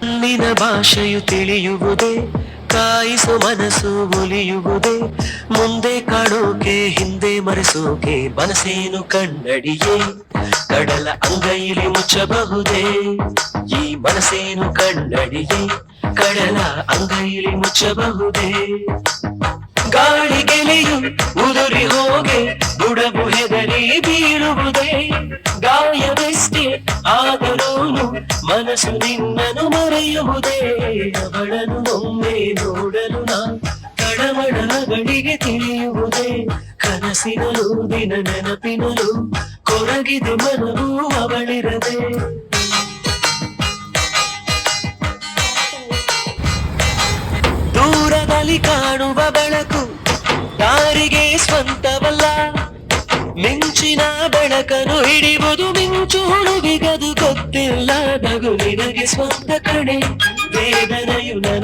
ನಿನ್ನ ಭಾಷೆಯು ತಿಳಿಯುವುದೇ, ಕಾಯಿಸು ಮನಸ್ಸು ಒಲಿಯುವುದೇ, ಮುಂದೆ ಕಾಣೋಕೆ ಹಿಂದೆ ಮರೆಸೋಕೆ ಮನಸ್ಸೇನು ಕನ್ನಡಿಯೇ, ಕಡಲ ಅಂಗೈಲಿ ಮುಚ್ಚಬಹುದೇ ಈ ಮನಸ್ಸೇನು ಕನ್ನಡಿಯೇ, ಕಡಲ ಅಂಗೈಲಿ ಮುಚ್ಚಬಹುದೇ. ಗಾಳಿ ಗೆಲೆಯು ಉದುರಿ ಹೋಗೆ ಬುಡಬು ಹೆದರಿ ಬೀಳುವುದೇ, ಗಾಯವೆಷ್ಟೇ ಆದರೂನು ಮನಸ್ಸು ನಿನ್ನನು ಮರೆಯುವುದೇ. ಅವಳನ್ನು ಒಮ್ಮೆ ನೋಡಲು ನಾ ಕಡಮಡಗಳಿಗೆ ತಿಳಿಯುವುದೇ, ಕನಸಿನಲು ದಿನ ನೆನಪಿನಲು ಕೊರಗಿದೆ ಮನವು ಅವಳಿರದೆ. ದೂರದಲ್ಲಿ ಕಾಣುವ ಬೆಳಕು ಯಾರಿಗೆ ಸ್ವಂತವಲ್ಲ, ಮಿಂಚಿನ ಬೆಳಕನ್ನು ಹಿಡಿಯುವುದು ಮಿಂಚು ಹುಡುಗಿಗದು ಗೊತ್ತಿಲ್ಲ. ನಗು ನಿನಗೆ ಸ್ವಂತ ಕಣೆ, ವೇದನೆಯು ನನಗೆ